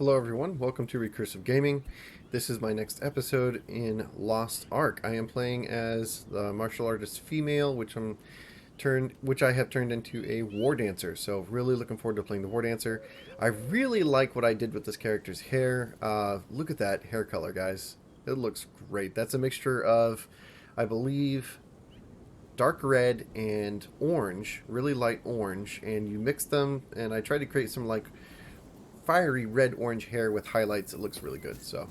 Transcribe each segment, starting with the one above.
Hello everyone, welcome to Recursive Gaming. This is my next episode in Lost Ark. I am playing as the martial artist female, which I have turned into a Wardancer. So really looking forward to playing the Wardancer. I really like what I did with this character's hair. Look at that hair color, guys. It looks great. That's a mixture of, I believe, dark red and orange, really light orange, and you mix them, and I tried to create some like fiery red orange hair with highlights. It looks really good. So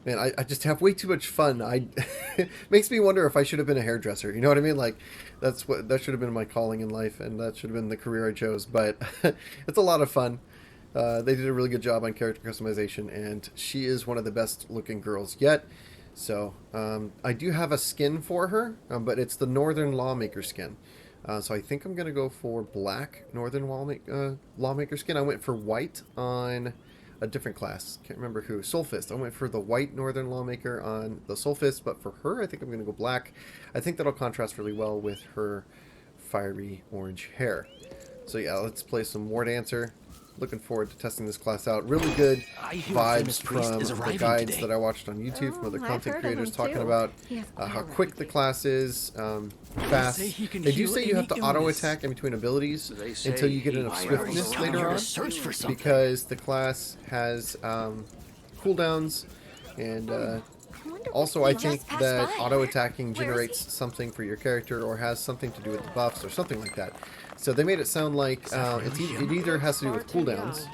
man, I just have way too much fun. It makes me wonder if I should have been a hairdresser, you know what I mean? Like that should have been my calling in life, and that should have been the career I chose. But it's a lot of fun. They did a really good job on character customization, and she is one of the best looking girls yet. So I do have a skin for her, but it's the Northern Lawmaker skin. So I think I'm going to go for black Northern Lawmaker skin. I went for white on a different class. Can't remember who. Soulfist. I went for the white Northern Lawmaker on the Soulfist, but for her I think I'm going to go black. I think that'll contrast really well with her fiery orange hair. So yeah, let's play some Wardancer. Looking forward to testing this class out. Really good vibes from the guides that I watched on YouTube from other content creators talking about how quick the class is, fast. They do say you have to auto attack in between abilities until you get enough swiftness later on, because the class has cooldowns, and also I think that auto attacking generates something for your character or has something to do with the buffs or something like that. So they made it sound like it either has to do with cooldowns,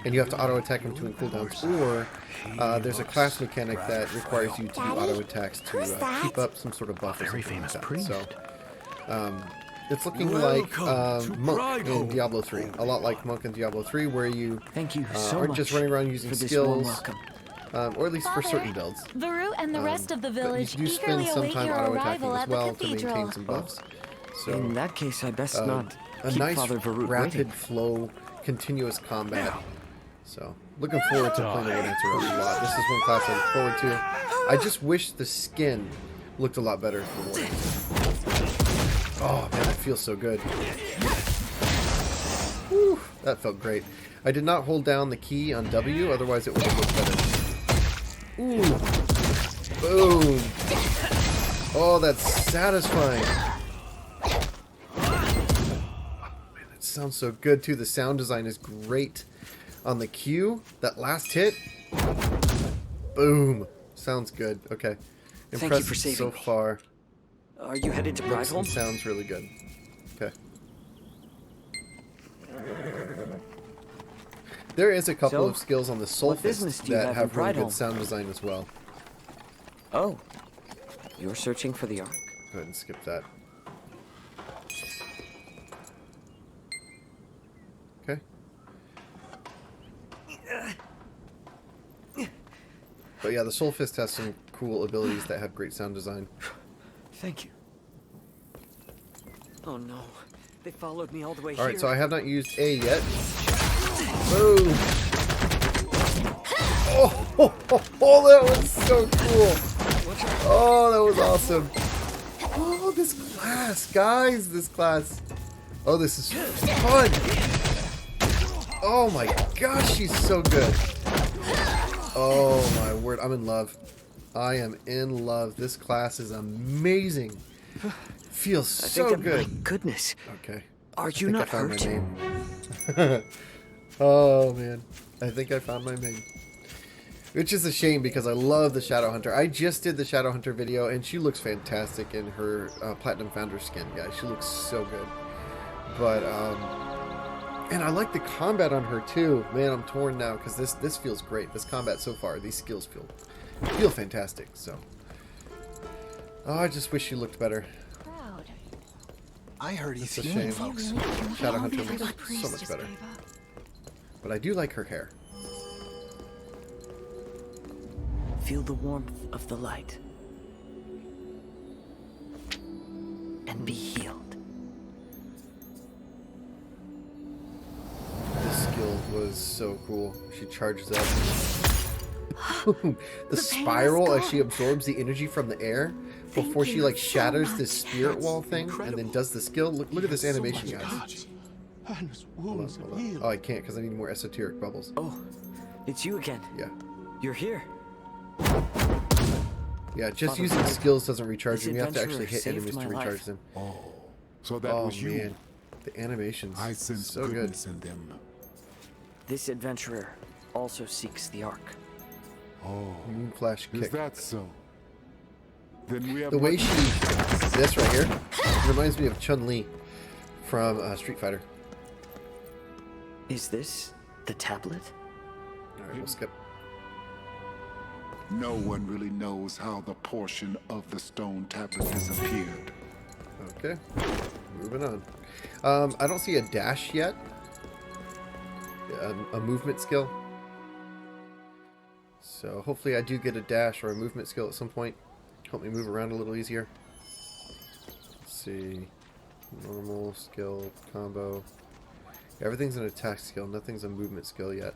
and you have to auto-attack in between cooldowns, or there's a class mechanic that requires you to do auto-attacks to keep up some sort of buff or something like that. So it's looking like Monk in Diablo 3. A lot like Monk in Diablo 3, where you aren't just running around using skills, or at least for certain builds. Varoo and the rest of the village you do spend eagerly some await time your auto-attacking arrival as at well the to maintain cathedral. some buffs. So, in that case, I best not a keep nice Father Varut rapid waiting. flow, continuous combat. So looking forward to playing the Wardancer a lot. This is one class I look forward to. I just wish the skin looked a lot better for Wardancer. Oh man, that feels so good. Whew, that felt great. I did not hold down the key on W, otherwise it would have looked better. Ooh. Boom. Oh, that's satisfying. It sounds so good too. The sound design is great on the Q. That last hit, boom, sounds good. Okay, Thank you for impressive saving so me. far. Are you headed to Looks and Brideholm? sounds really good. Okay, there is a couple of skills on the what business Soulfist do you that have in have really good Brideholm? sound design as well. Oh, you're searching for the Ark? Go ahead and skip that. Okay. But yeah, the Soulfist has some cool abilities that have great sound design. Thank you. Oh no, they followed me all the way here. Alright, so I have not used A yet. Boom! Oh, that was so cool! Oh, that was awesome! Oh, this class, guys, this class. Oh, this is fun! Oh my gosh, she's so good! Oh my word, I'm in love. I am in love. This class is amazing. Feels so good. My goodness. Okay. Are you I not found hurt? my name. Oh man, I think I found my main. Which is a shame because I love the Shadow Hunter. I just did the Shadow Hunter video and she looks fantastic in her Platinum Founder skin, guys. She looks so good. But and I like the combat on her too. Man, I'm torn now because this feels great. This combat so far, these skills feel fantastic. So, oh, I just wish she looked better. I heard he's It's a healing shame. folks. Shadow Hunter looks so much better. But I do like her hair. Feel the warmth of the light. And be healed. This skill was so cool. She charges up. The spiral as she absorbs the energy from the air before she like shatters this spirit wall thing and then does the skill. Look at this animation, guys. And his Hold on, wounds hold on. healed. Oh, I can't because I need more esoteric bubbles. Oh, It's you again. Yeah. You're here. Yeah, just Father, using skills doesn't recharge this them. You have to actually adventurer hit saved enemies my to recharge life. them. Oh, so that Oh was you. man, the animations I sense so good. goodness in them. This adventurer also seeks the Ark. Oh, Moon flash is kick. that so? Then we have The way much- she this right here reminds me of Chun-Li from Street Fighter. Is this the tablet? All right, we'll skip. No one really knows how the portion of the stone tablet disappeared. Okay, moving on. I don't see a dash yet. A movement skill. So hopefully I do get a dash or a movement skill at some point. Help me move around a little easier. Let's see. Normal, skill, combo. Everything's an attack skill. Nothing's a movement skill yet.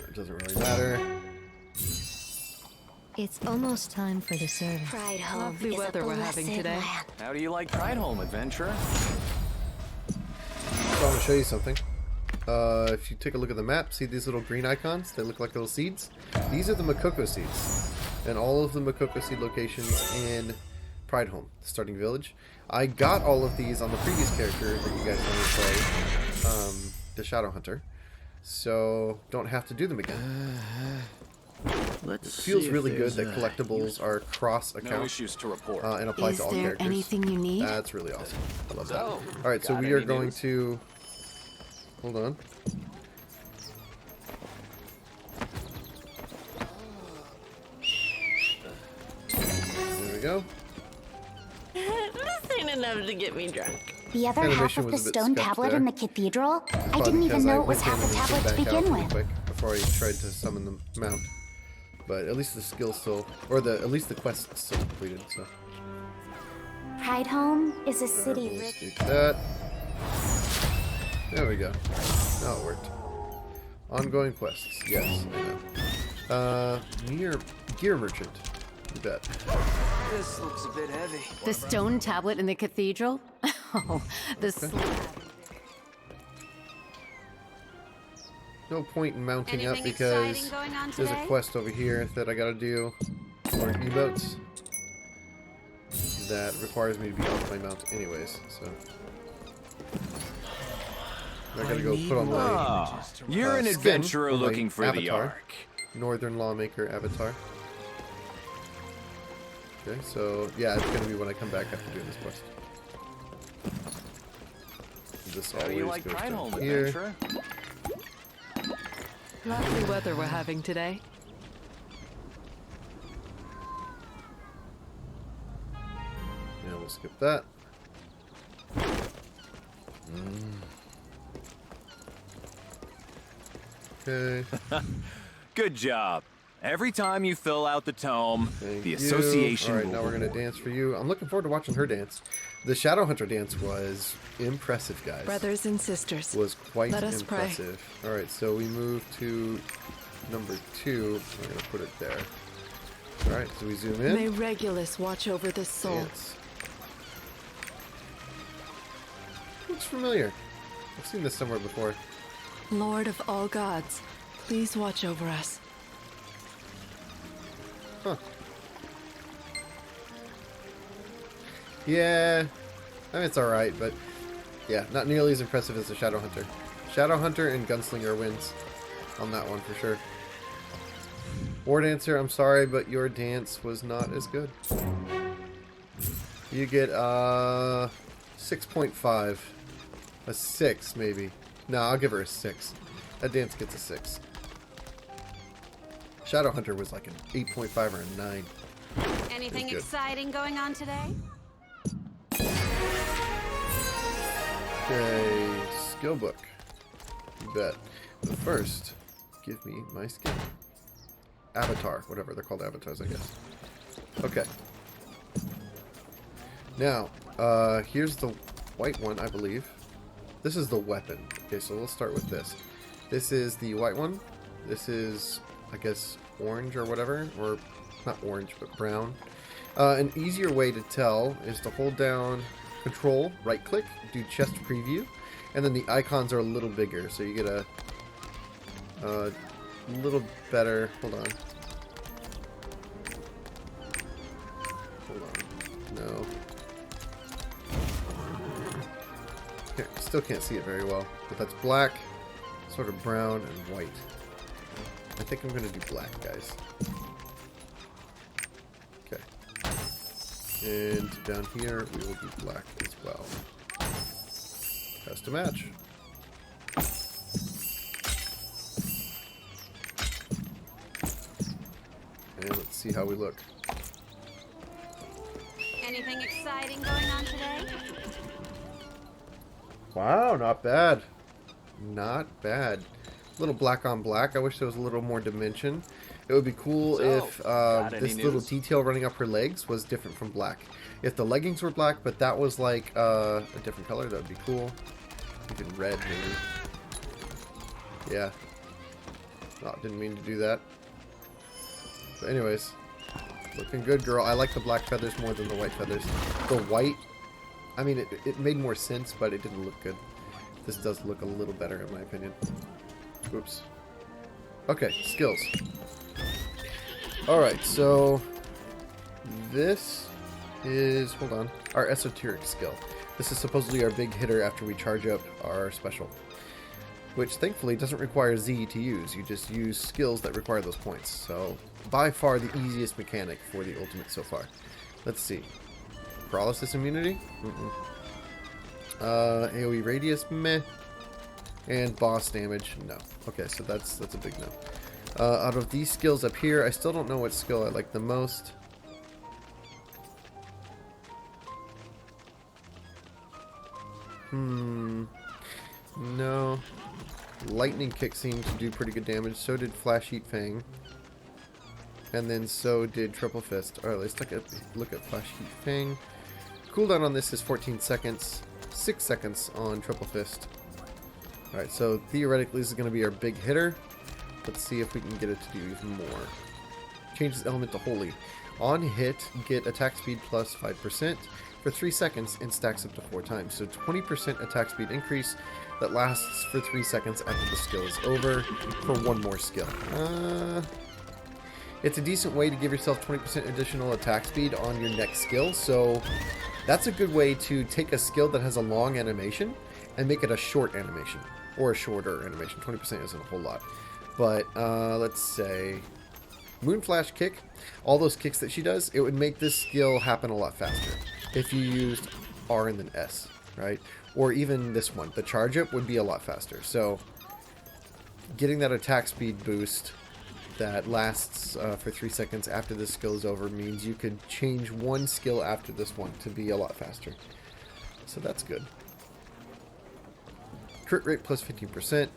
It doesn't really matter. It's almost time for the service. Pride Home Lovely is a weather we're having blessed today. land. How do you like Pride Home, adventurer? So I want to show you something. If you take a look at the map, see these little green icons? They look like little seeds. These are the Makoko seeds. And all of the Makoko seed locations in Pride Home, the starting village. I got all of these on the previous character that you guys want to play, the Shadow Hunter. So don't have to do them again. Let's It feels see if really good there's that a collectibles are cross No account issues to report. and apply Is to all there characters. anything you need? That's really awesome. I love that. So, Alright, so got we are any going news? to... Hold on. There we go. This ain't enough to get me drunk. The other half Animation of the was a bit stone sketched tablet there. in the cathedral? I Probably didn't because even know I it was went in half a and tablet to back out begin really with. quick before I tried to summon the mount. But at least the skill still... Or at least the quest still completed, so... Pride Home is a Alright, city we'll rich. do that. There we go. Now it worked. Ongoing quests. Yes, I know. Gear merchant. You bet. This looks a bit heavy. The stone tablet in the cathedral? Oh, the slab. No point in mounting up Anything because exciting going on there's a today? quest over here that I gotta do for emotes that requires me to be off my mount anyways, so I gotta go put on my Ah, you're an skin adventurer on my looking for the avatar. Ark. Northern Lawmaker avatar. Okay, so yeah, it's gonna be when I come back after doing this quest. This How do always you like goes Pride down Home, here. adventurer? Lovely weather we're having today. Yeah, we'll skip that. Okay. Good job. Every time you fill out the tome, Thank the you. association All right, will now we're gonna reward dance for you. I'm looking forward to watching her dance. The Shadow Hunter dance was impressive, guys. Brothers and sisters, Was quite let us pray. impressive. All right, so we move to number 2. We're gonna put it there. All right, so we zoom in. may Regulus watch over this soul. Dance. Looks familiar. I've seen this somewhere before. Lord of all gods, please watch over us. Huh. Yeah, I mean, it's alright, but yeah, not nearly as impressive as the Shadow Hunter. Shadow Hunter and Gunslinger wins on that one for sure. Wardancer, I'm sorry, but your dance was not as good. You get 6.5. A 6, maybe. No, I'll give her a 6. That dance gets a 6. Shadow Hunter was like an 8.5 or a 9. Anything good. exciting going on today? Okay, skill book. You bet. But first, give me my skill. Avatar, whatever. They're called avatars, I guess. Okay. Now, here's the white one, I believe. This is the weapon. Okay, so we'll start with this. This is the white one. This is, I guess, orange or whatever. Or, not orange, but brown. An easier way to tell is to hold down Control, right click, do chest preview, and then the icons are a little bigger, so you get a little better. Hold on. No. Still can't see it very well, but that's black, sort of brown, and white. I think I'm going to do black, guys. Okay. And down here, we will do black as well. Custom match. And let's see how we look. Anything exciting going on today? Wow, not bad. Not bad. Little black on black. I wish there was a little more dimension. It would be cool if this little detail running up her legs was different from black. If the leggings were black, but that was like a different color, that would be cool. Even red, maybe. Yeah. Oh, didn't mean to do that. But anyways, looking good, girl. I like the black feathers more than the white feathers. The white, I mean, it made more sense, but it didn't look good. This does look a little better, in my opinion. Oops. Okay, skills. Alright, so this is, hold on, our esoteric skill. This is supposedly our big hitter after we charge up our special, which thankfully doesn't require Z to use. You just use skills that require those points. So by far the easiest mechanic for the ultimate so far. Let's see. Paralysis immunity? AoE radius? Meh. And boss damage? No. Okay, so that's a big no. Out of these skills up here, I still don't know what skill I like the most. No. Lightning kick seemed to do pretty good damage. So did Flash Heat Fang. And then so did Triple Fist. Alright, let's look at Flash Heat Fang. Cooldown on this is 14 seconds. 6 seconds on Triple Fist. Alright, so theoretically this is going to be our big hitter. Let's see if we can get it to do even more. Changes element to Holy. On hit, get attack speed plus 5% for 3 seconds and stacks up to 4 times. So 20% attack speed increase that lasts for 3 seconds after the skill is over for one more skill. It's a decent way to give yourself 20% additional attack speed on your next skill, so that's a good way to take a skill that has a long animation and make it a short animation, or a shorter animation. 20% isn't a whole lot. But, let's say, Moonflash Kick, all those kicks that she does, it would make this skill happen a lot faster if you used R and then S, right? Or even this one, the Charge Up would be a lot faster. So, getting that attack speed boost that lasts for 3 seconds after this skill is over means you could change one skill after this one to be a lot faster. So that's good. Crit rate plus 15%.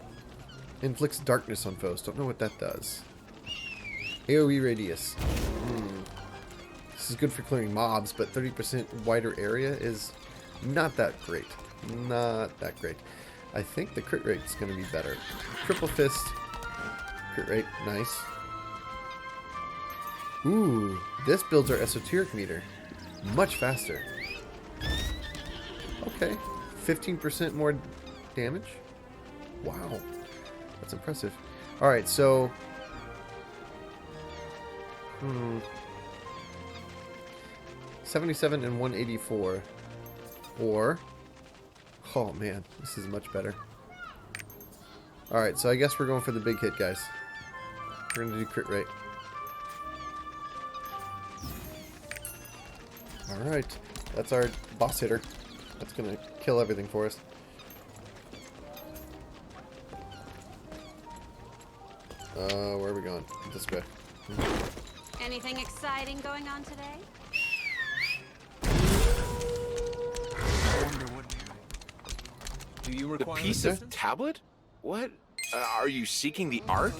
Inflicts darkness on foes. Don't know what that does. AoE radius. This is good for clearing mobs, but 30% wider area is not that great. Not that great. I think the crit rate is going to be better. Triple Fist. Crit rate. Nice. Ooh, this builds our esoteric meter. Much faster. Okay. 15% more damage? Wow. That's impressive. Alright, so... 77 and 184. Or... Oh man, this is much better. Alright, so I guess we're going for the big hit, guys. We're going to do crit rate. Alright, that's our boss hitter. That's going to kill everything for us. Where are we going? This way. Anything exciting going on today? Do you The piece of tablet? What? Are you seeking the Ark?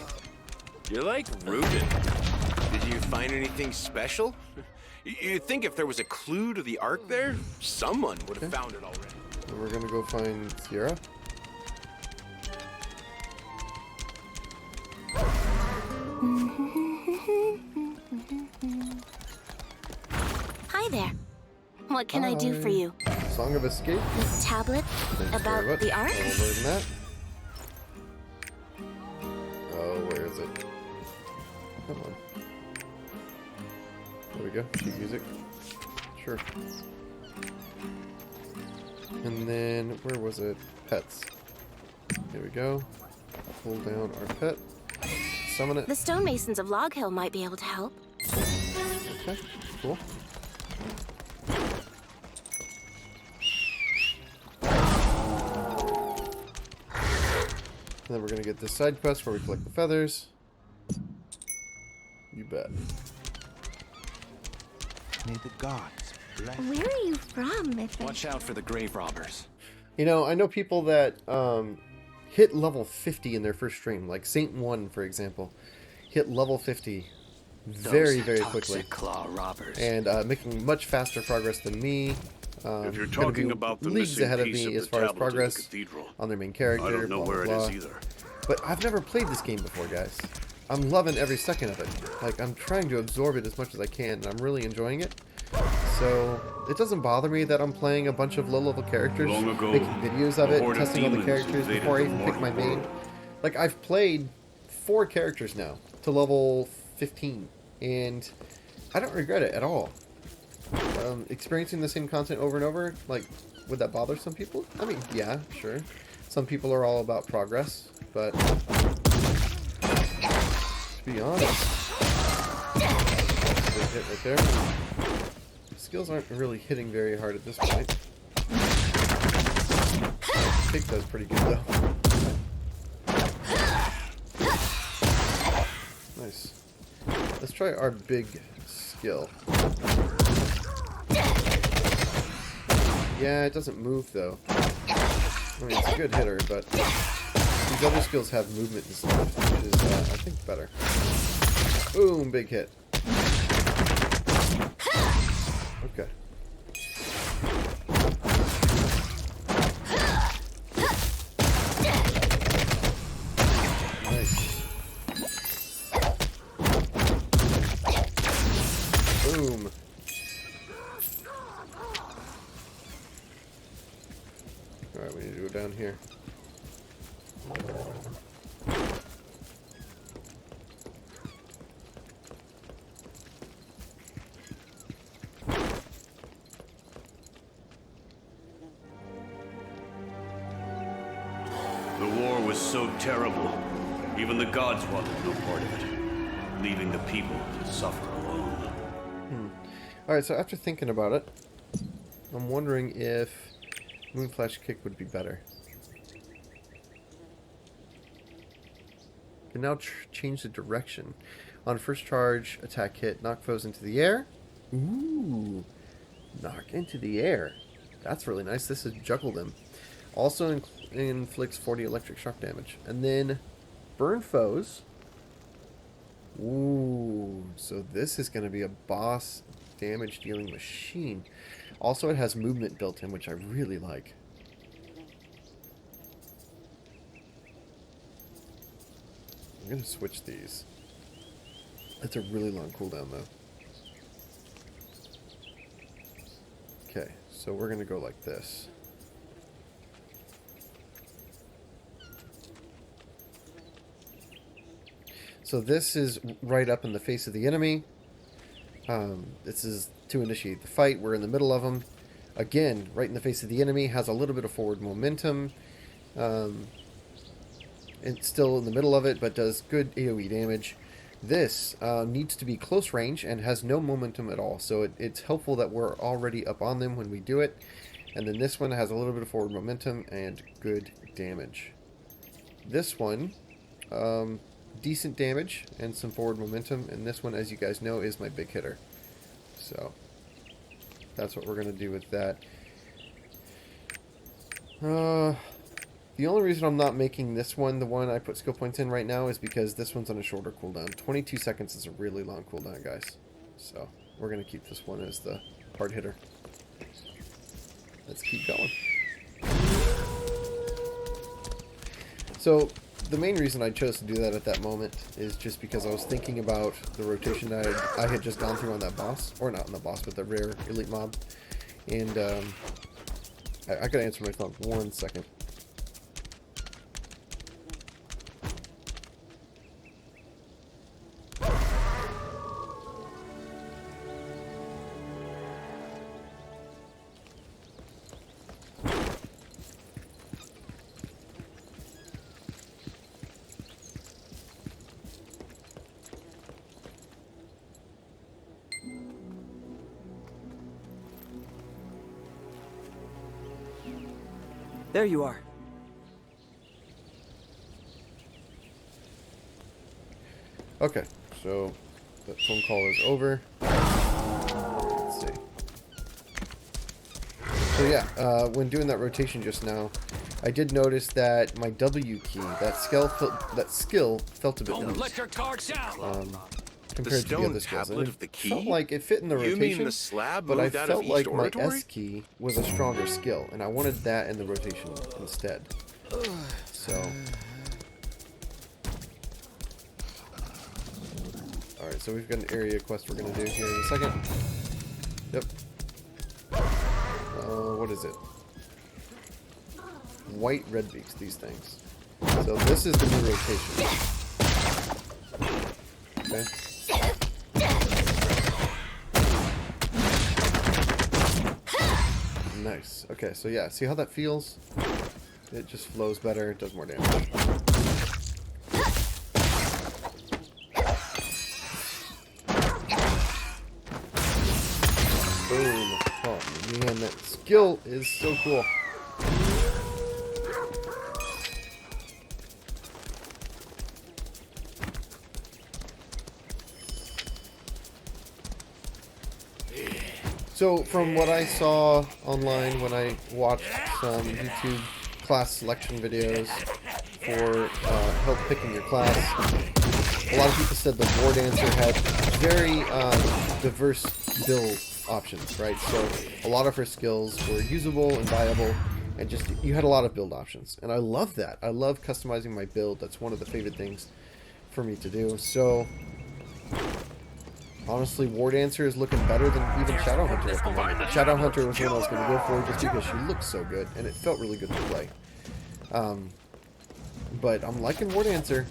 You're like Reuben. Did you find anything special? You'd think if there was a clue to the Ark there, someone would have found it already. So we're gonna go find Sierra. Hi there. What can I do for you? Song of Escape. This tablet Thanks about very much. the Ark? I'll learn that. Oh, where is it? Come on. There we go. Sheet music. Sure. And then, where was it? Pets. Here we go. Pull down our pet. Summon it. The stonemasons of Log Hill might be able to help. Okay, cool. And then we're gonna get this side quest where we collect the feathers. You bet. May the gods bless. Where are you from, Watch out for the grave robbers. You know, I know people that hit level 50 in their first stream, like Saint 1, for example, hit level 50 very, very quickly. Claw robbers. And making much faster progress than me. If you're gonna talking be about the leagues missing ahead of piece me of as the far as tablet in the progress cathedral, on their main character. I don't know blah, where blah, it blah. is either. But I've never played this game before, guys. I'm loving every second of it. Like, I'm trying to absorb it as much as I can, and I'm really enjoying it. So, it doesn't bother me that I'm playing a bunch of low-level characters, Long ago, making videos of a it, horde of testing all the demons characters invaded before I the even pick my mortal main. world. Like, I've played 4 characters now to level 15, and I don't regret it at all. Experiencing the same content over and over, like, would that bother some people? I mean, yeah, sure. Some people are all about progress, but to be honest, good hit right there. Skills aren't really hitting very hard at this point. Kick does pretty good though. Nice. Let's try our big skill. Yeah, it doesn't move though. I mean, it's a good hitter, but these other skills have movement and stuff, which is, I think, better. Boom, big hit. Okay. Nice. Boom. Alright, we need to go down here. The war was so terrible, even the gods wanted no part of it, leaving the people to suffer alone. Alright, so after thinking about it, I'm wondering if Moonflash Kick would be better. Can now change the direction. On first charge, attack hit, knock foes into the air. Ooh, knock into the air. That's really nice. This is juggle them. Also inflicts 40 electric shock damage. And then burn foes. Ooh, so this is going to be a boss damage dealing machine. Also, it has movement built in, which I really like. I'm going to switch these. That's a really long cooldown, though. Okay, so we're going to go like this. So this is right up in the face of the enemy. This is to initiate the fight. We're in the middle of them. Again, right in the face of the enemy. Has a little bit of forward momentum. It's still in the middle of it, but does good AoE damage. This needs to be close range and has no momentum at all. So it's helpful that we're already up on them when we do it. And then this one has a little bit of forward momentum and good damage. This one, decent damage and some forward momentum. And this one, as you guys know, is my big hitter. So that's what we're going to do with that. The only reason I'm not making this one the one I put skill points in right now is because this one's on a shorter cooldown. 22 seconds is a really long cooldown, guys. So we're going to keep this one as the hard hitter. Let's keep going. So the main reason I chose to do that at that moment is just because I was thinking about the rotation that I had just gone through on that boss. Or not on the boss, but the rare elite mob. And I gotta answer my phone. 1 second. There you are. Okay, so that phone call is over. Let's see. So yeah, when doing that rotation just now, I did notice that my W key, that skill felt a bit loose. Compared to the other skills. And it felt like it fit in the rotation, but I felt like my S key was a stronger skill, and I wanted that in the rotation instead. So, alright, so we've got an area quest we're going to do here in a second. Yep. What is it? White red beaks, these things. So this is the new rotation. Okay. Nice. Okay, so yeah, see how that feels? It just flows better, it does more damage. Boom. Oh man, that skill is so cool. So, from what I saw online when I watched some YouTube class selection videos for help picking your class, a lot of people said the Wardancer had very diverse build options, right? So, a lot of her skills were usable and viable, and just, you had a lot of build options. And I love that. I love customizing my build. That's one of the favorite things for me to do. So, honestly, Wardancer is looking better than even Shadowhunter at the moment. Shadowhunter was one I was going to go for just because she looked so good, and it felt really good to play. But I'm liking Wardancer.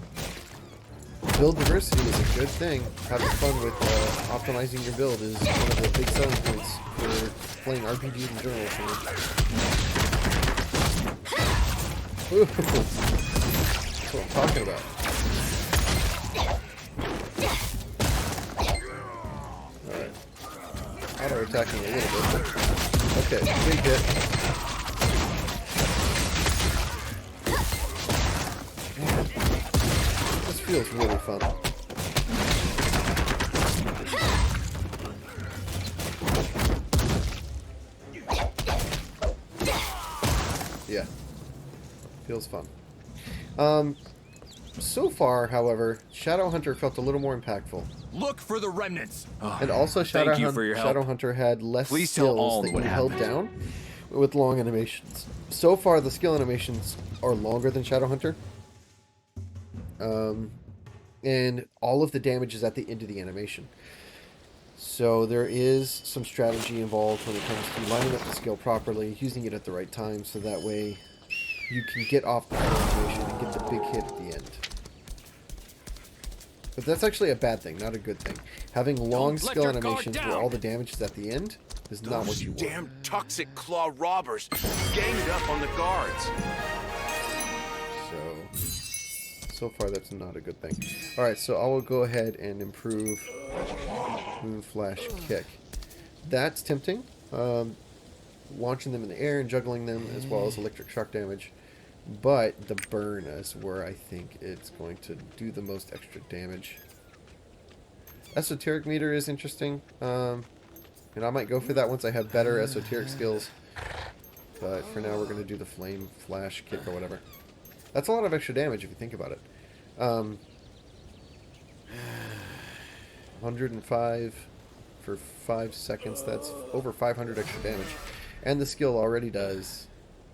Build diversity is a good thing. Having fun with optimizing your build is one of the big selling points for playing RPGs in general for me. Ooh. That's what I'm talking about. Auto-attacking a little bit. Okay, big hit. Man, this feels really fun. Yeah. Feels fun. So far, however, Shadowhunter felt a little more impactful. Look for the remnants. And also, Shadowhunter had less skills that you held down with long animations. So far, the skill animations are longer than Shadowhunter. And all of the damage is at the end of the animation. So there is some strategy involved when it comes to lining up the skill properly, using it at the right time, so that way you can get off the animation and get the big hit at the end. But that's actually a bad thing, not a good thing. Having long skill animations where all the damage is at the end is not what you want. Damn toxic claw robbers ganged up on the guards. So far that's not a good thing. Alright, so I will go ahead and improve Moonflash Kick. That's tempting. Launching them in the air and juggling them, as well as electric shock damage. But the burn is where I think it's going to do the most extra damage. Esoteric meter is interesting. And I might go for that once I have better esoteric skills. But for now we're going to do the flame flash kick or whatever. That's a lot of extra damage if you think about it. 105 for 5 seconds. That's over 500 extra damage. And the skill already does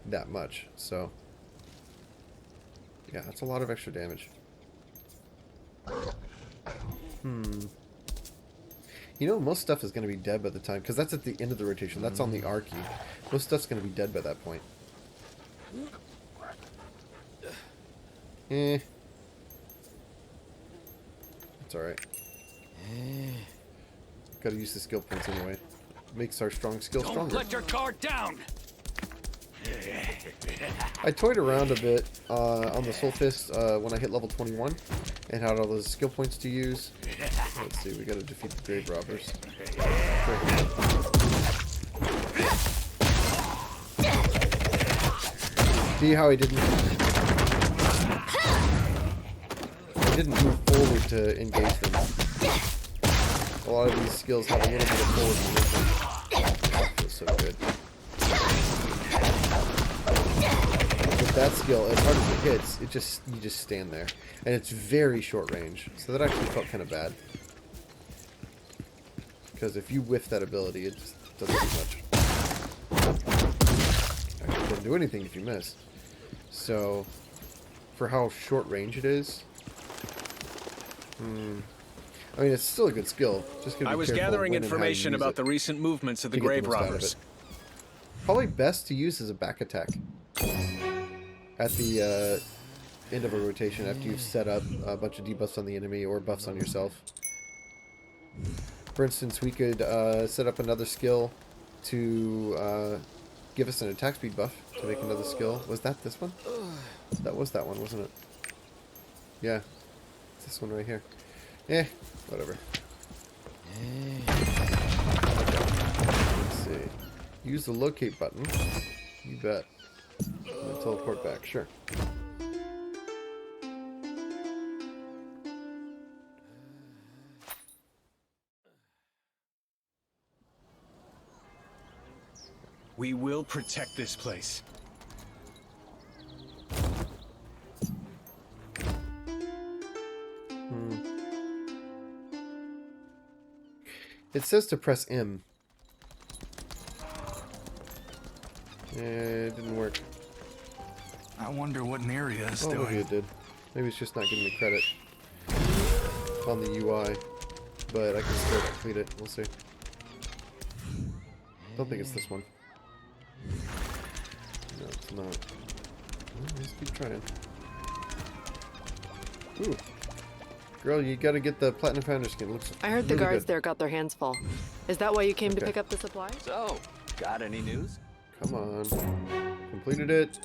that much. So, yeah, that's a lot of extra damage. You know, most stuff is going to be dead by the time, because that's at the end of the rotation. That's on the Ark. Most stuff's going to be dead by that point. It's alright. Gotta use the skill points anyway. Makes our strong skill stronger. Don't let your guard down! I toyed around a bit on the Soul Fist when I hit level 21 and had all those skill points to use. Let's see, we gotta defeat the grave robbers. See how I didn't move forward to engage them. A lot of these skills have a little bit of forward movement. That feels so good. With that skill, as hard as it hits, you just stand there. And it's very short range. So that actually felt kind of bad. Because if you whiff that ability, it just doesn't do much. Actually, it doesn't do anything if you miss. So, for how short range it is, I mean, it's still a good skill. Just gotta be I was careful gathering when and how you information use about it the recent movements of the to get grave most out of robbers. it. Probably best to use as a back attack at the end of a rotation after you've set up a bunch of debuffs on the enemy or buffs on yourself. For instance, we could set up another skill to give us an attack speed buff to make another skill. Was that this one? That was that one, wasn't it? Yeah. It's this one right here. Eh, whatever. Let's see. Use the locate button. You bet. And teleport back, sure. We will protect this place. It says to press M. It didn't work. I wonder what Neria is Oh, doing. maybe it did. Maybe it's just not giving me credit on the UI. But I can still complete it. We'll see. Don't think it's this one. No, it's not. Well, let's keep trying. Ooh. Girl, you gotta get the Platinum Founder skin. Looks I heard the really guards good. there got their hands full. Is that why you came to Okay. pick up the supplies? So, got any news? Come on. Completed it.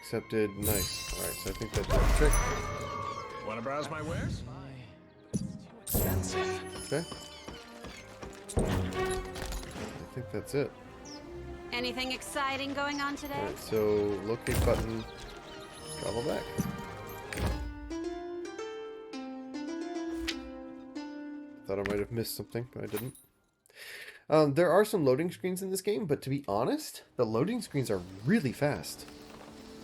Accepted. Nice. Alright, so I think that did the trick. Wanna browse my wares? Okay. I think that's it. Anything exciting going on today? Alright, so locate button. Travel back. Thought I might have missed something, but I didn't. There are some loading screens in this game, but to be honest, the loading screens are really fast.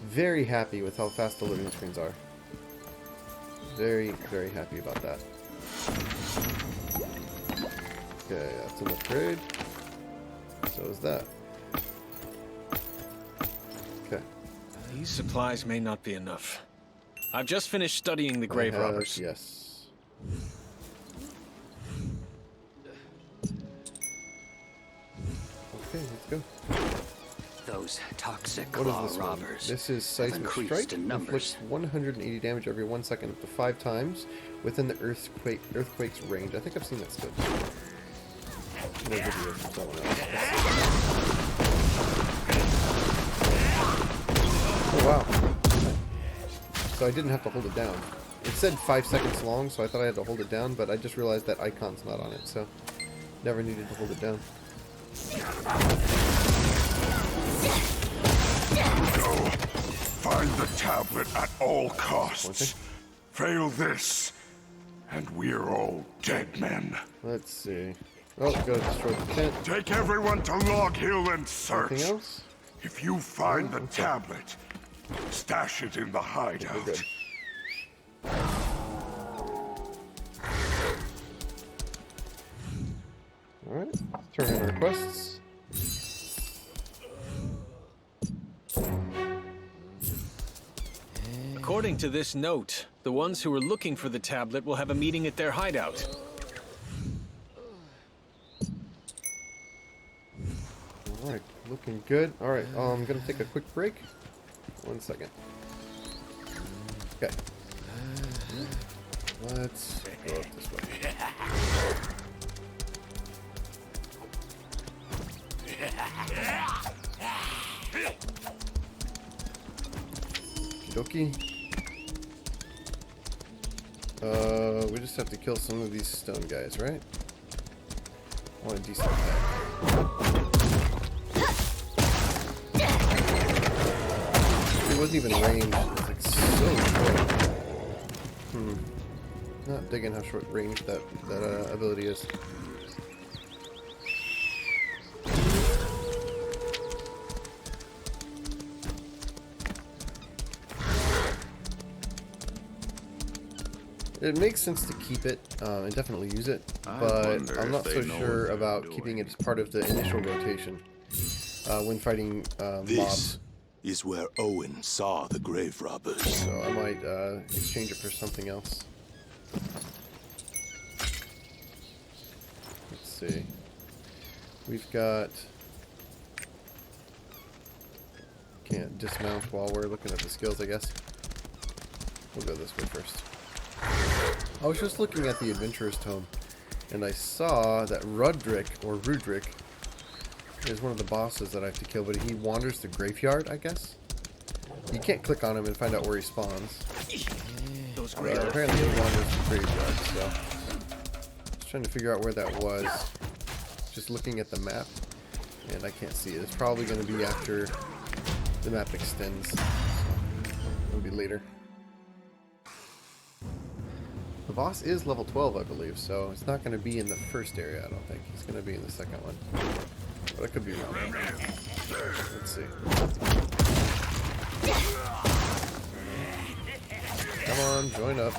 Very happy with how fast the loading screens are. Very, very happy about that. Okay, that's an upgrade. So is that. Okay. These supplies may not be enough. I've just finished studying the grave robbers. Yes. Okay, let's go. Those toxic What claw is this one? robbers. This is have Seismic increased Strike. in Inflicts numbers. 180 damage every 1 second up to 5 times within the earthquake's range. I think I've seen that skill. No video from someone else. Oh wow. So I didn't have to hold it down. It said 5 seconds long, so I thought I had to hold it down, but I just realized that icon's not on it, so never needed to hold it down. Go. Find the tablet at all costs. Fail this, and we're all dead men. Let's see. Oh, gotta destroy the tent. Take everyone to Log Hill and search. Anything else? If you find the okay. tablet, stash it in the hideout. We're good. Alright, turn in our quests. According to this note, the ones who are looking for the tablet will have a meeting at their hideout. Alright, looking good. Alright, I'm gonna take a quick break. 1 second. Okay. Let's go up this way. Okie dokie. We just have to kill some of these stone guys, right? I want a decent attack. It wasn't even ranged. It was like so short. Not digging how short range that ability is. It makes sense to keep it and definitely use it, but I'm not so sure about keeping it as part of the initial rotation when fighting mobs. Is where Owen saw the grave robbers. So I might exchange it for something else. Let's see. We've got... Can't dismount while we're looking at the skills, I guess. We'll go this way first. I was just looking at the Adventurer's Tome, and I saw that Rudrick, or Rudrick, is one of the bosses that I have to kill, but he wanders the graveyard, I guess? You can't click on him and find out where he spawns. Apparently he wanders the graveyard, so... Just trying to figure out where that was. Just looking at the map, and I can't see it. It's probably going to be after the map extends. So it'll be later. The boss is level 12, I believe, so it's not going to be in the first area, I don't think. It's going to be in the second one. But I could be wrong. Let's see. Come on, join up.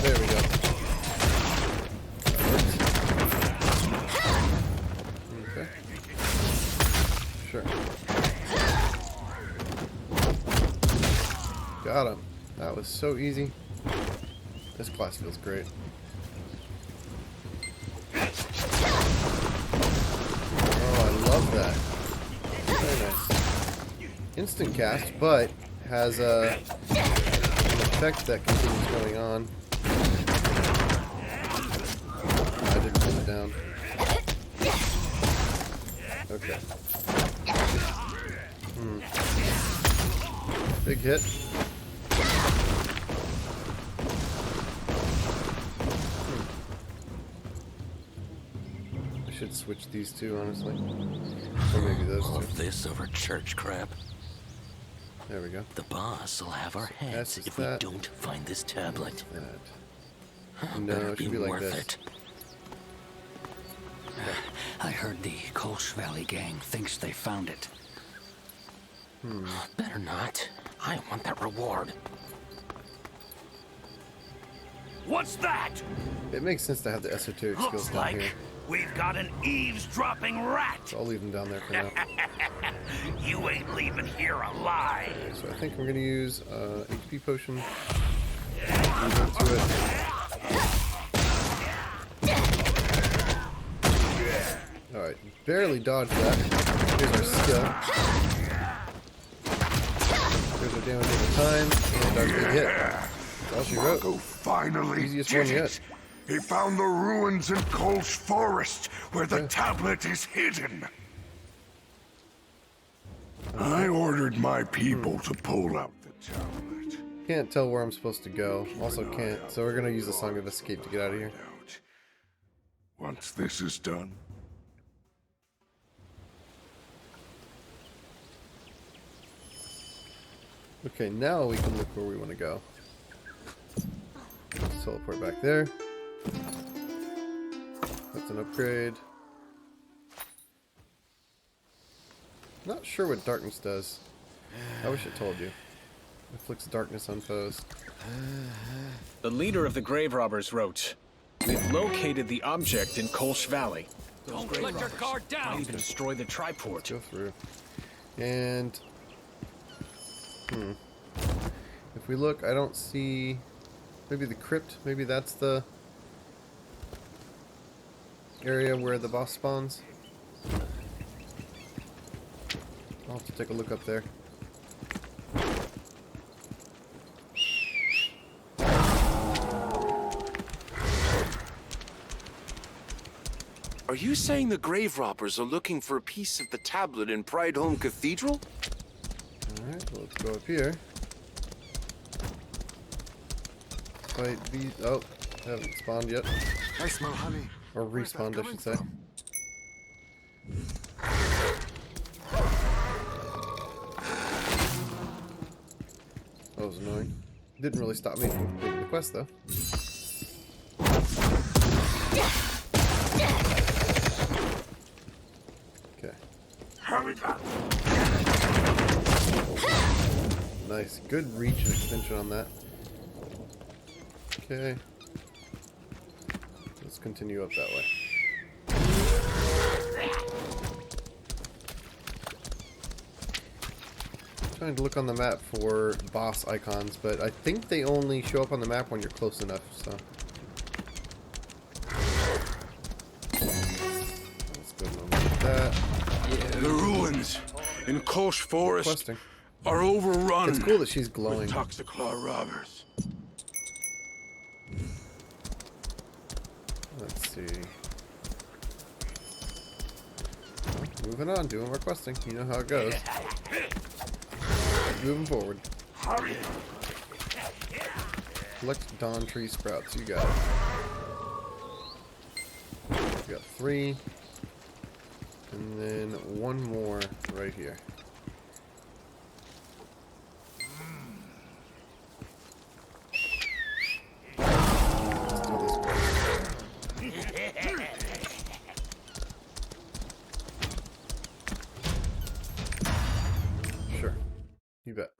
There we go. Okay. Sure. Got him. That was so easy. This class feels great. Oh, I love that. Very nice. Instant cast, but has an effect that continues going on. I didn't put it down. Okay. Big hit. I should switch these two, honestly. Or maybe those two. This over church crap. There we go. The boss will have our heads if we don't find this tablet. No, it should be like this. It. I heard the Kolsch Valley gang thinks they found it. Better not. I want that reward. What's that? It makes sense to have the esoteric skills down here. We've got an eavesdropping rat. So I'll leave them down there for now. You ain't leaving here alive. So I think I'm going to use HP potion. Move into it. Alright, barely dodged that. Here's our skill. Here's our damage over time, and our big hit. That's all she wrote. Finally Easiest one yet. He found the ruins in Kolsch Forest, where the tablet is hidden. I ordered my people to pull out the tablet. Can't tell where I'm supposed to go. Also can't, so we're going to use the Song of Escape to get out of here. Once this is done, okay, now we can look where we want to go. Let's teleport back there. That's an upgrade. Not sure what darkness does. I wish it told you. Inflicts darkness on foes. The leader of the grave robbers wrote, "We've located the object in Kolsch Valley. Don't let your guard down. Might even destroy the triport." Let's go through. And if we look, I don't see. Maybe the crypt. Maybe that's the area where the boss spawns. I'll have to take a look up there. Are you saying the grave robbers are looking for a piece of the tablet in Prideholm Cathedral? Alright, well, let's go up here. Fight these. Oh, haven't spawned yet. I smell honey. Or respawned, I should say. That was annoying. Didn't really stop me from completing the quest, though. Okay. Nice. Good reach and extension on that. Okay. Let's continue up that way. Trying to look on the map for boss icons, but I think they only show up on the map when you're close enough, so. Let's go with that. The ruins in Kolsch Forest Questing. are overrun. It's cool that she's glowing. With Toxiclaw robbers. Let's see. Moving on, doing more questing. You know how it goes. Moving forward. Collect Dawn Tree Sprouts. You got it. You got 3. And then 1 more right here. Let's do this quest. Sure. You bet.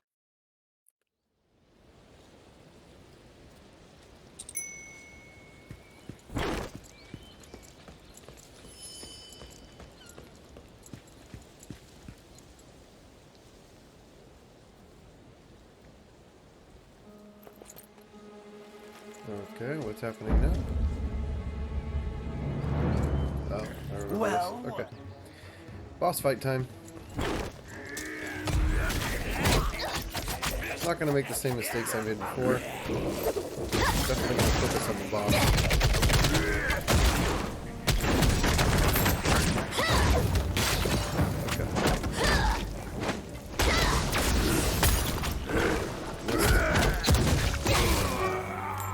Okay, what's happening now? Oh, I remember this. Okay. Boss fight time. I'm not gonna make the same mistakes I made before. Definitely gonna focus on the boss. Okay.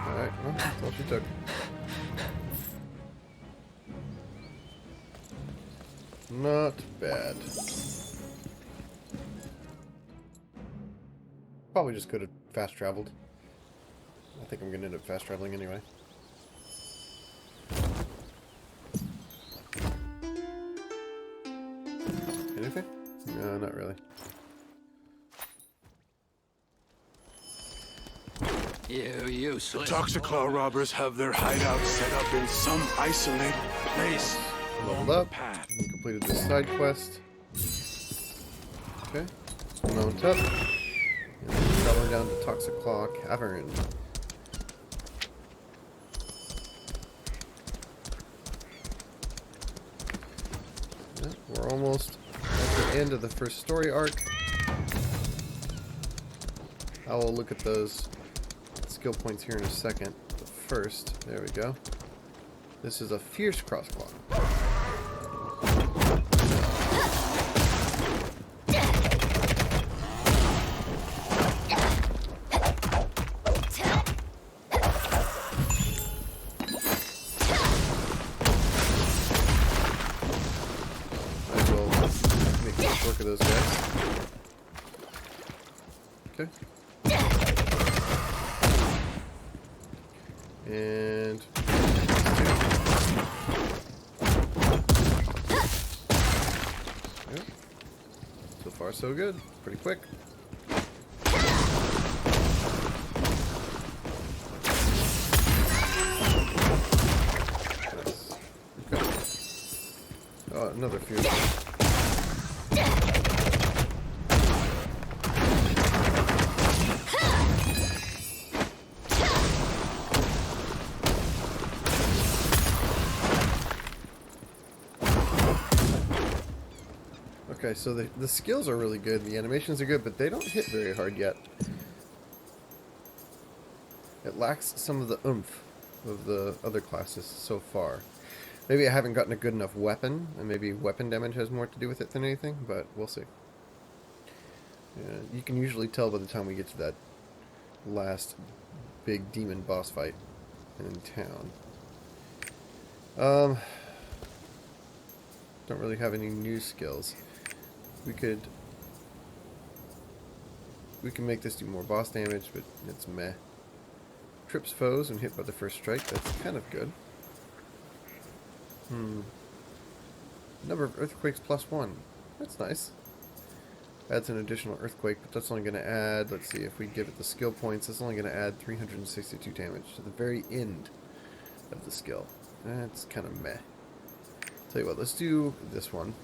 Alright, well, that's all she took. Not bad. Probably just could have fast traveled. I think I'm gonna end up fast traveling anyway. Anything? No, not really. You useless. The Toxiclaw robbers have their hideout set up in some isolated place. Leveled up. We completed this side quest. Okay. Mount up. And then traveling down to Toxiclaw Cavern. Yep, we're almost at the end of the first story arc. I will look at those skill points here in a second. But first, there we go. This is a fierce crossclaw. Might as well make quick work of those guys. Okay. And yep. So far so good. Pretty quick. Nice. Okay. Oh, another few. Okay, so the skills are really good, the animations are good, but they don't hit very hard yet. It lacks some of the oomph of the other classes so far. Maybe I haven't gotten a good enough weapon, and maybe weapon damage has more to do with it than anything, but we'll see. Yeah, you can usually tell by the time we get to that last big demon boss fight in town. Don't really have any new skills. We can make this do more boss damage, but it's meh. Trips foes when hit by the first strike. That's kind of good. Number of earthquakes +1. That's nice. Adds an additional earthquake, but that's only going to add, let's see, if we give it the skill points, it's only going to add 362 damage to the very end of the skill. That's kind of meh. Tell you what, let's do this one.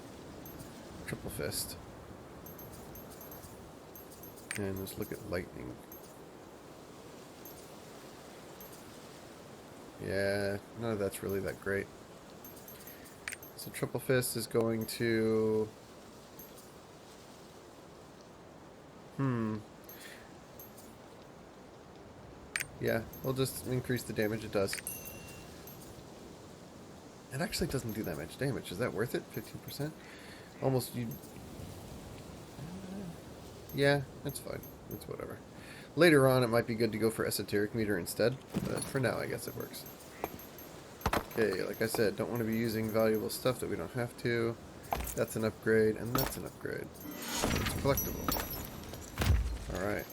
Triple fist. And let's look at lightning. Yeah, none of that's really that great. So triple fist is going to... Yeah, we'll just increase the damage it does. It actually doesn't do that much damage. Is that worth it? 15%? Almost you... Yeah, that's fine. It's whatever. Later on, it might be good to go for esoteric meter instead, but for now, I guess it works. Okay, like I said, don't want to be using valuable stuff that we don't have to. That's an upgrade, and that's an upgrade. It's collectible. Alright,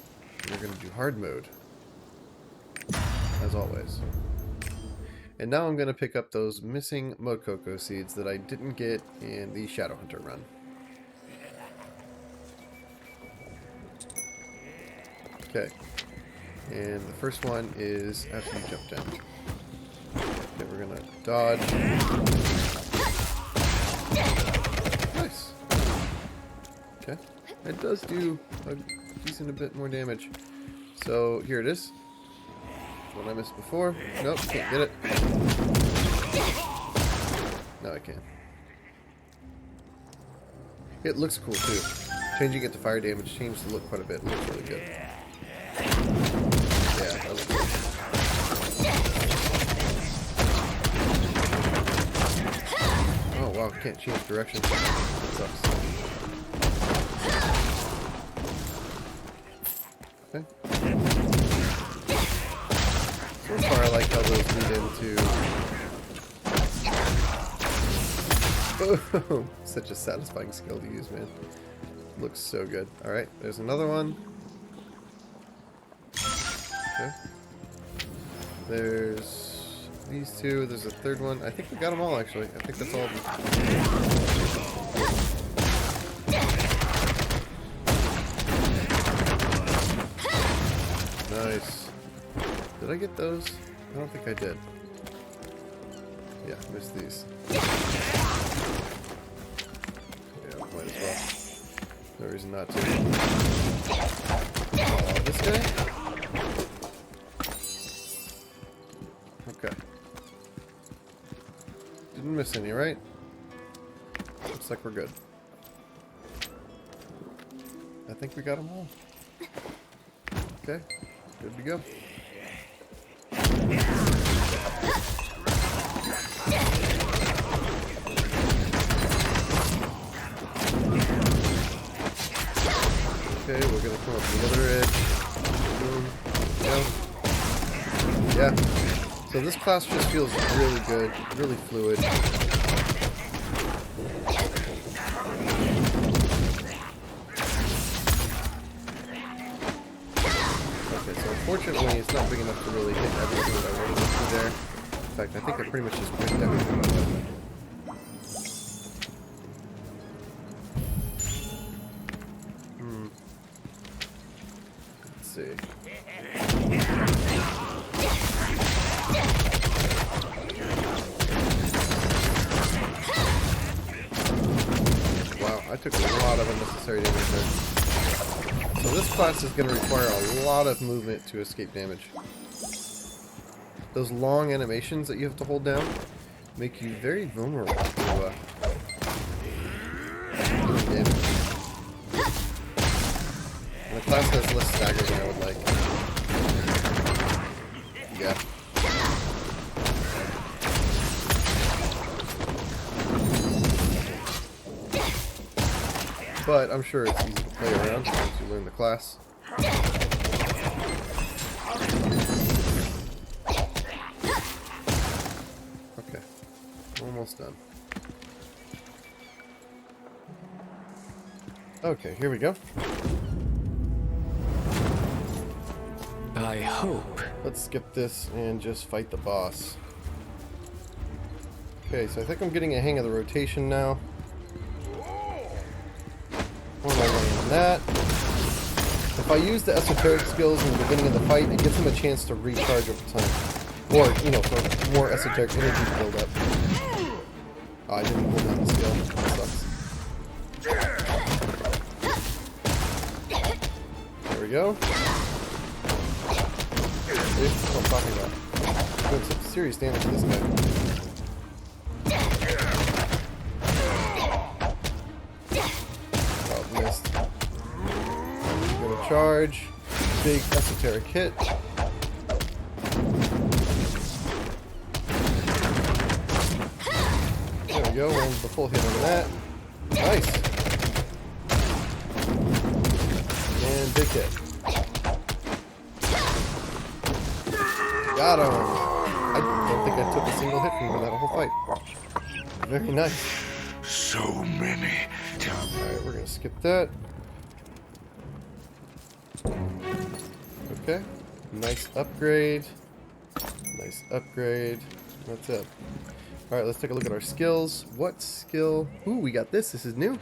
we're going to do hard mode, as always. And now I'm going to pick up those missing Mokoko seeds that I didn't get in the Shadowhunter run. Okay, and the first one is after you jump down. Okay, we're gonna dodge. Nice. Okay, it does do a decent a bit more damage. So here it is. What I missed before. Nope, can't get it. No, I can. It looks cool too. Changing it to fire damage changed the look quite a bit. It looks really good. Yeah, that looks good. Oh wow, can't change direction. That sucks. Okay. So far I like how those lead into... Boom! Such a satisfying skill to use, man. Looks so good. Alright, there's another one. Okay. There's these two. There's a third one. I think we got them all, actually. I think that's all of them. Nice. Did I get those? I don't think I did. Yeah, missed these. Yeah, might as well. No reason not to. This guy? Okay. Didn't miss any, right? Looks like we're good. I think we got them all. Okay, good to go. Okay, we're gonna come up the other edge. Boom. Go. Yeah. So this class just feels really good, really fluid. Okay, so unfortunately it's not big enough to really hit everything that I wanted to do there. In fact, I think I pretty much just missed everything about that. Let's see. I took a lot of unnecessary damage there. So this class is going to require a lot of movement to escape damage. Those long animations that you have to hold down make you very vulnerable to damage. class has less stagger than I would like. Yeah. But I'm sure it's easy to play around once you learn the class. Okay. Almost done. Okay, here we go. I hope. Let's skip this and just fight the boss. Okay, so I think I'm getting a hang of the rotation now. What am I running on that? If I use the esoteric skills in the beginning of the fight, it gives them a chance to recharge over time. Or, you know, for more esoteric energy to build up. Oh, I didn't hold down the skill. That sucks. There we go. See? That's what I'm talking about. Doing some serious damage to this guy. Oh, missed. Gonna charge. Big esoteric hit. There we go, and the full hit on that. Nice. And big hit. Got him. I don't think I took a single hit from him that whole fight. Very nice. So many. Alright, we're gonna skip that. Okay. Nice upgrade. Nice upgrade. That's it. Alright, let's take a look at our skills. What skill? Ooh, we got this. This is new.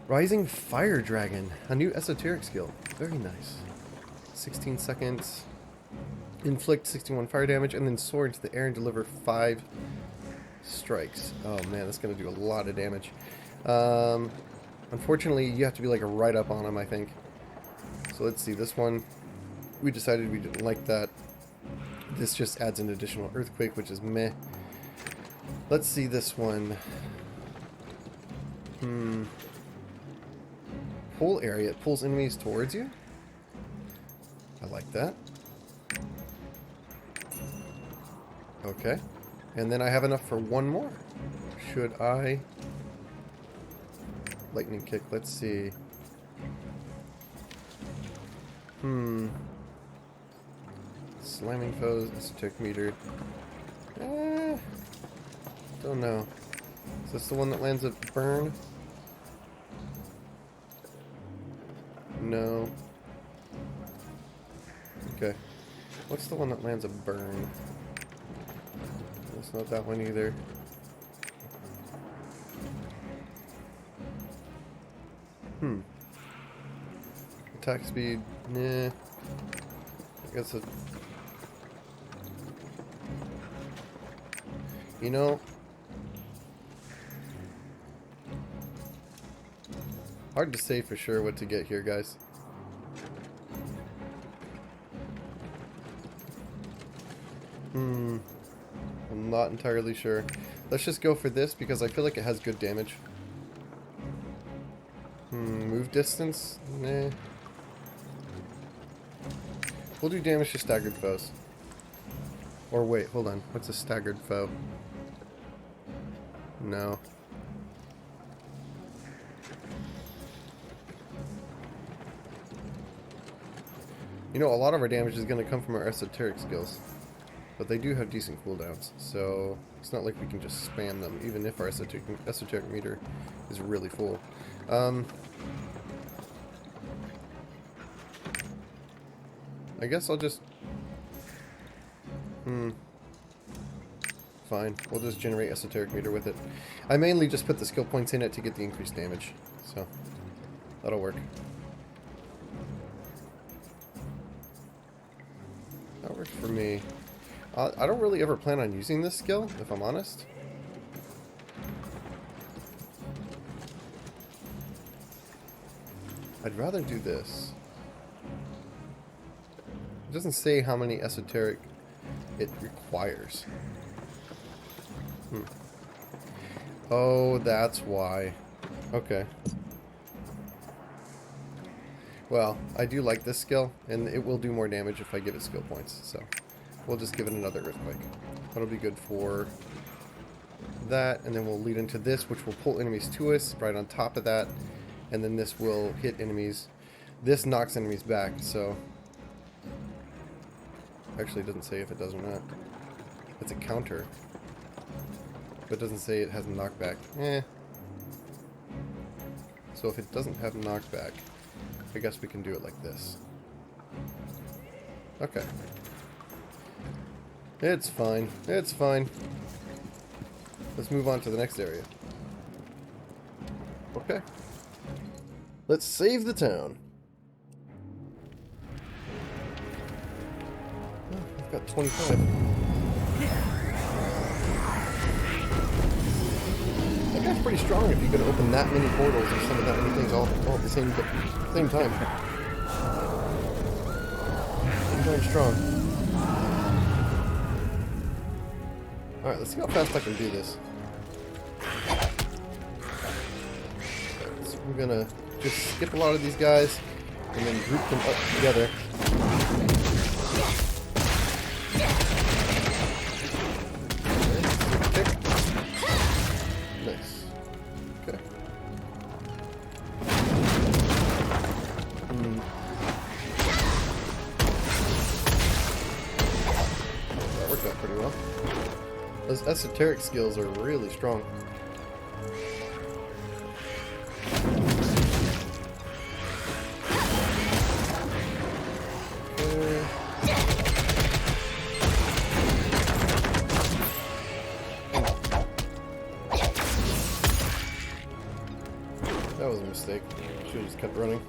Rising Fire Dragon. A new esoteric skill. Very nice. 16 seconds. Inflict 61 fire damage and then soar into the air and deliver 5 strikes. Oh man, that's going to do a lot of damage. Unfortunately, you have to be like right up on him, I think. So let's see. This one, we decided we didn't like that. This just adds an additional earthquake, which is meh. Let's see this one. Pull area. It pulls enemies towards you. I like that. Okay. And then I have enough for one more. Should I? Lightning kick. Let's see. Slamming foes. Esoteric meter. Don't know. Is this the one that lands at burn? No. Okay. What's the one that lands a burn? That's not that one either. Attack speed, nah. I guess it... You know... Hard to say for sure what to get here, guys. I'm not entirely sure. Let's just go for this because I feel like it has good damage. Move distance? Nah. We'll do damage to staggered foes. Or wait, hold on. What's a staggered foe? No. You know, a lot of our damage is going to come from our esoteric skills. But they do have decent cooldowns, so it's not like we can just spam them, even if our esoteric meter is really full. I guess I'll just... Fine, we'll just generate esoteric meter with it. I mainly just put the skill points in it to get the increased damage, so that'll work. That works for me. I don't really ever plan on using this skill, if I'm honest. I'd rather do this. It doesn't say how many esoteric it requires. Oh, that's why. Okay. Well, I do like this skill, and it will do more damage if I give it skill points, so we'll just give it another Earthquake. That'll be good for that, and then we'll lead into this, which will pull enemies to us right on top of that, and then this will hit enemies. This knocks enemies back, so... Actually, it doesn't say if it does or not. It's a counter. But it doesn't say it has a knockback. So if it doesn't have knockback, I guess we can do it like this. Okay. It's fine. It's fine. Let's move on to the next area. Okay. Let's save the town. Oh, I've got 25. That guy's pretty strong if you could open that many portals and some of that many things all at the same time. I'm going strong. Alright, let's see how fast I can do this. So we're gonna just skip a lot of these guys and then group them up together. Nice. Okay. That worked out pretty well. Those esoteric skills are really strong. That was a mistake. Should have just kept running.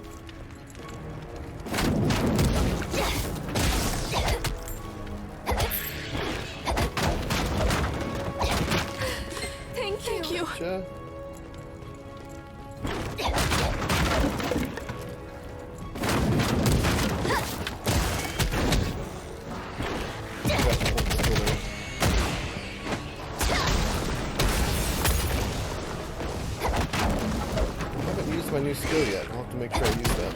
Thank you. Gotcha. My new skill yet. I'll have to make sure I use that.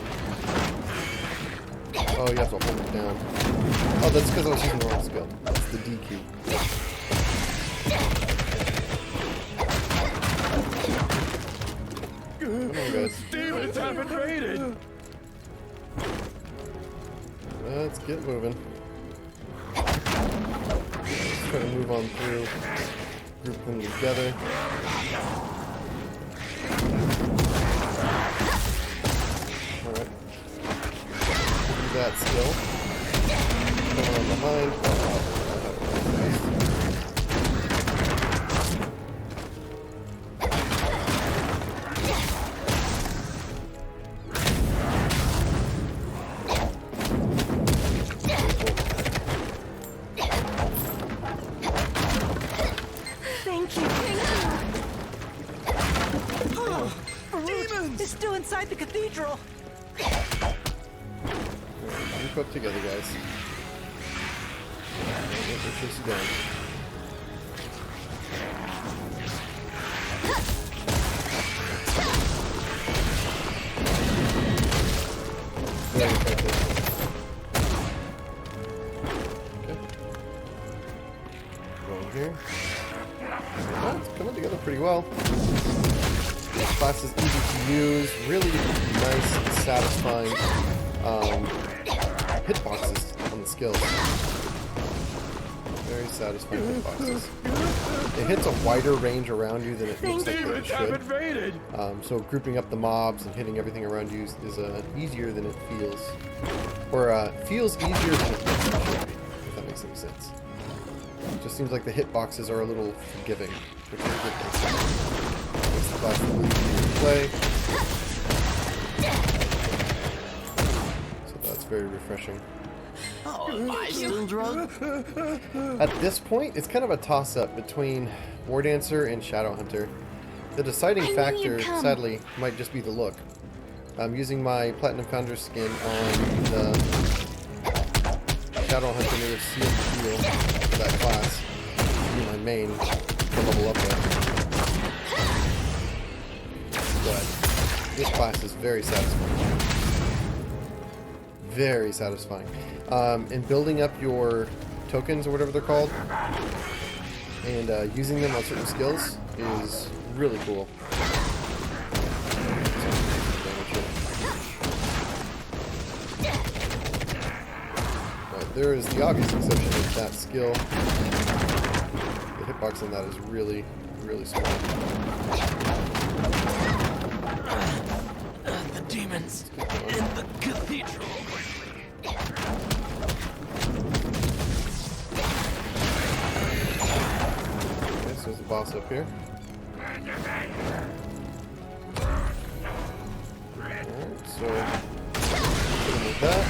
Oh, you have to hold it down. Oh, that's because I was using the wrong skill. That's the D key. Come on, guys. Demons have invaded! Let's get moving. Let's try to move on through. Group them together. Alright. Do that skill. Come on behind. Thank you. Oh, demons! It's still inside the cathedral. Group up together, guys. We'll chase you down. Yeah, you're right there. Okay. Go in here. Well, it's coming together pretty well. This class is easy to use, really nice and satisfying hitboxes on the skills. Very satisfying hitboxes. It hits a wider range around you than it looks like it should. So grouping up the mobs and hitting everything around you is easier than it feels. Or feels easier than it looks like it should be, if that makes any sense. It just seems like the hitboxes are a little forgiving, which is a good thing. Makes the class really easy to play. So that's very refreshing. Oh, am I still drunk? At this point, it's kind of a toss-up between Wardancer and Shadowhunter. The deciding factor, sadly, might just be the look. I'm using my Platinum Foundry skin on the Shadowhunter native sealed heal for that class. To be my main to level up with. But this class is very satisfying. very satisfying. And building up your tokens or whatever they're called, and using them on certain skills is really cool. Right, there is the obvious exception of that skill. The hitbox on that is really, really small. The demons in the cathedral. Okay, so there's the boss up here. Alright, so hit him with that.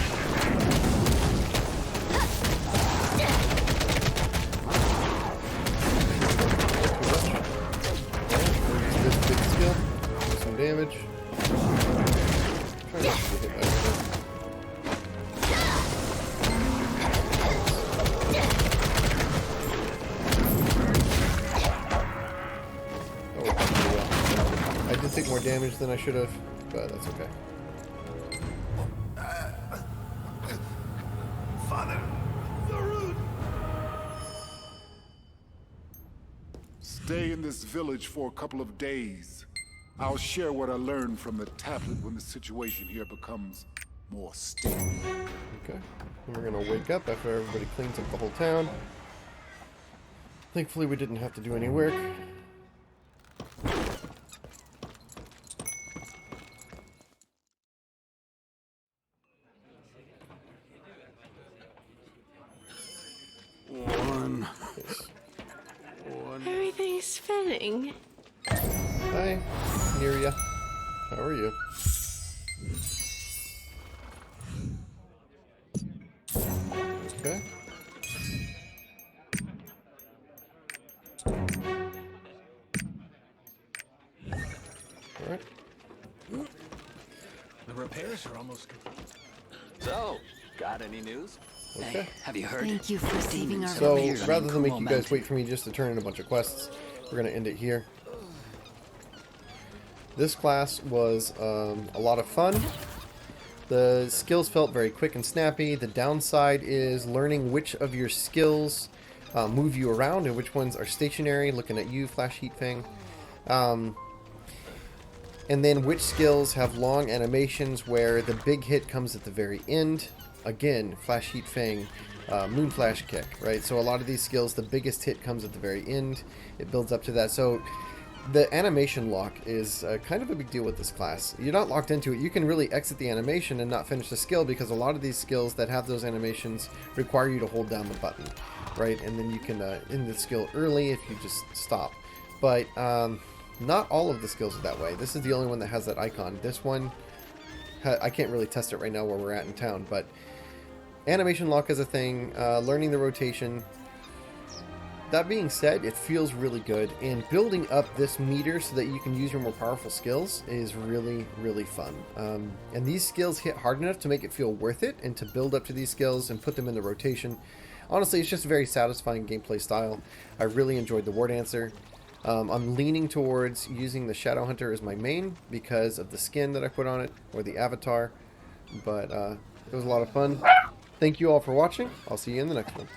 This big skill, do some damage. Try not to get hit by anything. Oh, we're doing pretty well. I did take more damage than I should have, but that's okay. Father, the root. Stay in this village for a couple of days. I'll share what I learned from the tablet when the situation here becomes more stable. Okay. And we're gonna wake up after everybody cleans up the whole town. Thankfully we didn't have to do any work. One. Everything's spinning. Hi, Neria. How are you? Okay. Alright. The repairs are almost complete. So, got any news? Okay. Hey, have you heard? Thank you for saving our So, village. rather than make you guys wait for me just to turn in a bunch of quests, we're going to end it here. This class was a lot of fun. The skills felt very quick and snappy. The downside is learning which of your skills move you around and which ones are stationary, looking at you, Flash Heat Fang. And then which skills have long animations where the big hit comes at the very end. Again, Flash Heat Fang, Moon Flash Kick, right? So a lot of these skills, the biggest hit comes at the very end. It builds up to that. So the animation lock is kind of a big deal with this class. You're not locked into it. You can really exit the animation and not finish the skill because a lot of these skills that have those animations require you to hold down the button, right? And then you can end the skill early if you just stop. But not all of the skills are that way. This is the only one that has that icon. This one, I can't really test it right now where we're at in town, but animation lock is a thing. Learning the rotation. That being said, it feels really good, and building up this meter so that you can use your more powerful skills is really, really fun. And these skills hit hard enough to make it feel worth it, and to build up to these skills and put them in the rotation. Honestly, it's just a very satisfying gameplay style. I really enjoyed the Wardancer. I'm leaning towards using the Shadow Hunter as my main because of the skin that I put on it, or the avatar, but it was a lot of fun. Thank you all for watching. I'll see you in the next one.